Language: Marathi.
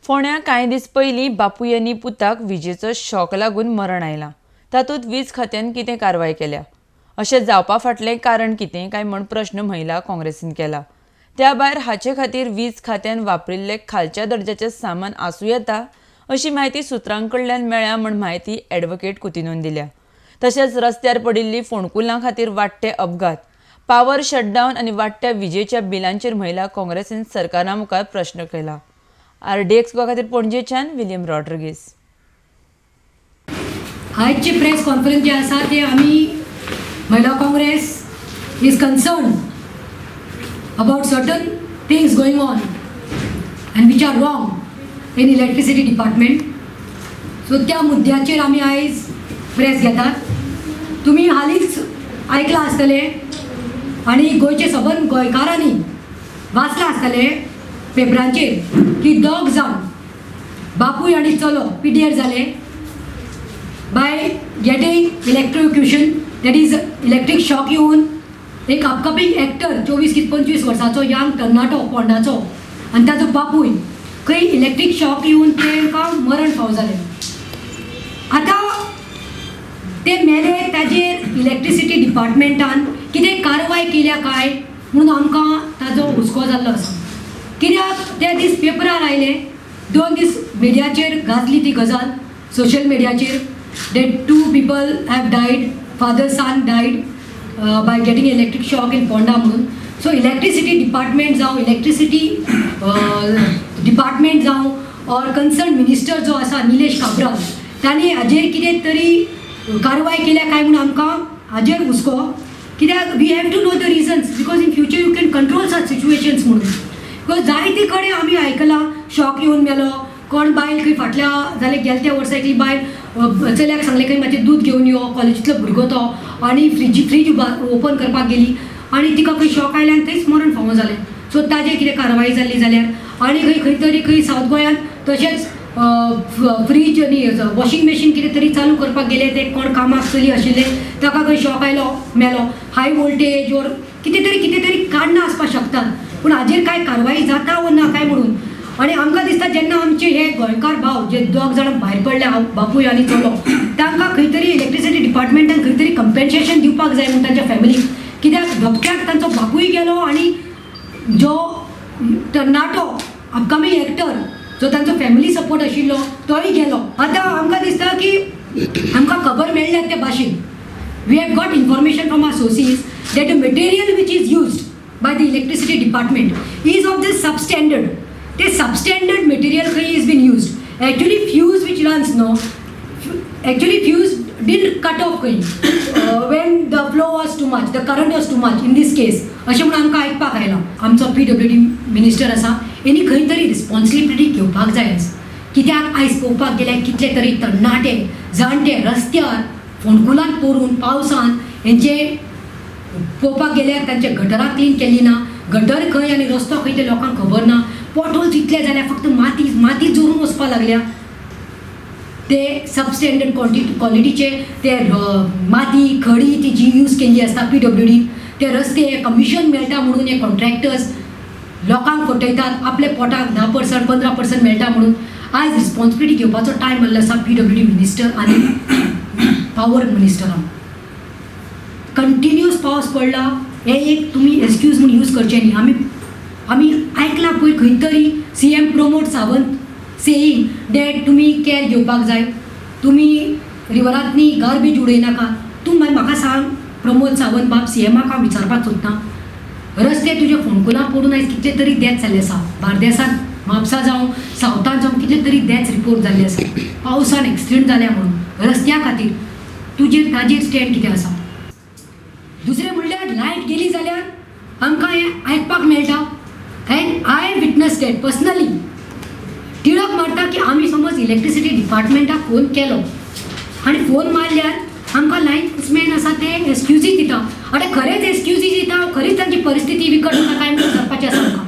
फोंड्या कांय दीस पयलीं बापूयांनी पुताक विजेचो शॉक लागून मरण आयलां. तातूंत वीज खात्यान कितें कारवाय केल्या? अशें जावपा फाटलें कारण कितें काय म्हण प्रश्न महिला काँग्रेसीन केला. त्या भायर हाचे खातीर वीज खात्यान वापरिल्लें खालच्या दर्जाचें सामान आसूं येता अशी म्हायती सुत्रां कडल्यान मेळ्ळ्या म्हण म्हायती एडव्होकेट कुतिनून दिल्या. तशेंच रस्त्यार पडिल्लीं फोंडकुलां खातीर वाडटे अपघात, पावर शटडावन आनी वाडट्या विजेच्या बिलांचेर महिला काँग्रेसीन सरकारा मुखार प्रश्न केला. RDX खातीर पणजेच्यान विलियम रॉड्रिगीस. आजची प्रेस कॉन्फरन्स जे आसा ते आमी महिला Congress is concern about certain things going on and which are wrong in electricity department. So त्या मुद्द्याचेर आमी आयज प्रेस घेतात. तुमी हालींच आयकलां आसतलें आनी गोंयचे सबंद गोंयकारांनी वाचलां आसतलें पेपरांचेर की दोग जावन बापूय आनी चलो पिड्ड्यार जाले by getting electrocution, that is electric shock येवन एक अपकमिंग एक्टर 24-25 वर्साचो यंग तरणाटो पोंडाचो आनी ताजो बापूय खंय इलेक्ट्रीक शॉक येवन तांकां मरण फावं जालें. आतां ते मेले ताजेर इलेक्ट्रिसिटी डिपार्टमेंटान कितें कारवाय केल्या काय म्हणून आमकां ताजो हुस्को जाल्लो आसा. कित्याक ते दीस पेपरार आयले, 2 दीस मिडियाचेर गाजली ती गजाल सोशल मिडियाचेर date 2 people have died, father son died by getting electric shock in Ponda म्हणून. सो इलेक्ट्रिसिटी डिपार्टमेंट जावं इलेक्ट्रिसिटी डिपार्टमेंट जावं ऑर कन्सर्न मिनिस्टर जो आसा निलेश काब्राल तांणी हाजेर कितें तरी कारवाय केल्या काय म्हणून आमकां हाजेर हुस्को. कित्याक we have to know the reasons because in future you can control such situations म्हणून. बिकॉज जायते कडेन आमी आयकलां शॉक येवन मेलो, कोण बायल खंय फाटल्या जाल्यार गेल्या त्या वर्सा एकली बायल चल्याक सांगलें खंय मातशें दूद घेवन यो, कॉलेजींतलो भुरगो तो, आनी फ्रीज ओपन करपाक गेली आनी तिका खंय शॉक आयले आनी थंयच मरण फावो जालें. सो ताजेर कितें कारवाय जाल्ली जाल्यार आनी खंय तरी खंय सावथ गोंयांत तशेंच फ्रीज आनी वॉशिंग मशीन कितें तरी चालू करपाक गेले, ते कोण कामाक चली आशिल्ले ताका खंय शॉक आयलो मेलो. हाय वोल्टेज ओर कितें तरी कारणां आसपाक शकतात, पूण हाजेर काय कारवाय जाता वा ना काय म्हणून. आनी आमकां दिसता जेन्ना आमचे हे गोंयकार भाव जे 2 जाणां भायर पडले बापूय आनी चलो तांकां खंय तरी इलेक्ट्रिसिटी डिपार्टमेंटान खंय तरी कंपेन्सेशन दिवपाक जाय म्हणून तांच्या फॅमिलीक. कित्याक धपक्याक तांचो बापूय गेलो आनी जो तरणाटो अपकमिंग एक्टर जो तांचो फॅमिली सपोर्ट आशिल्लो तोय गेलो. आतां आमकां दिसता की आमकां खबर मेळ्ळ्या त्या भाशेन we have got information from our sources that the material which is used by the electricity department is of the substandard. The substandard material is been used. Actually fuse which runs no, actually fuse didn't cut off when the flow was too much, the current was too much in this case. अशें म्हणून आमकां आयकपाक आयलां. आमचो PWD मिनिस्टर आसा हेणी खंय तरी रिस्पॉन्सिबिलिटी घेवपाक जाय. कित्याक आयज पळोवपाक गेल्यार कितले तरी तरणाटे जाणटे रस्त्यार फोंडकुलांत पडून पावसान हेंचे पळोवपाक गेल्यार तांचे गटरां क्लीन केल्ली ना, गटर खंय आनी रस्तो खंय ते लोकांक खबर ना, पोटहोल्स इतले जाल्यार फक्त माती जोरून वचपाक लागल्या. ते सबस्टँडर्ड क्वॉलिटीचे ते माती खडी ती जी यूज केल्ली आसता PWD ते रस्ते कमिशन मेळटा म्हणून हे कॉन्ट्रॅक्टर्स लोकांक फटयतात, आपले पोटाक 10% 15% मेळटा म्हणून. आयज रिस्पॉन्सिबिलिटी घेवपाचो टायम आयल्लो आसा PWD मिनिस्टर आनी पावर मिनिस्टरान. कंटिन्यूअस पावस पडला हे एक तुमी एक्सक्यूज म्हणून यूज करचे न्ही. आमी आयकलां पळय खंय तरी CM Pramod Sawant saying that तुमी कॅर घेवपाक जाय, तुमी रिवरांतनी गार्बेज उडयनाका. तूं म्हाका सांग प्रमोद सावंत बाब, CMाक हांव विचारपाक सोदतां, रस्ते तुजे फोंडकुलां पडून आयज कितले तरी डेथ जाल्ले आसा. बार्देसांत म्हापसा जावं सावथान जावं कितले तरी डेथ रिपोर्ट जाल्ले आसा पावसान एक्सिडेंट जाल्या म्हणून. रस्त्या खातीर ताजेर स्टँड कितें आसा? दुसरें म्हणल्यार लायट गेली जाल्यार आमकां हें आयकपाक मेळटा end I witness date personally. Tilak मारता की आमी समज इलेक्ट्रिसिटी डिपार्टमेंटाक फोन केलो आनी फोन मारल्यार आमकां लायन्समॅन आसा ते एक्सक्युजीस दिता. आतां खरेंच एक्सक्युजीस दिता, खरीच तांची परिस्थिती विकट आसा काय म्हणून सांगपाचें आसा आमकां.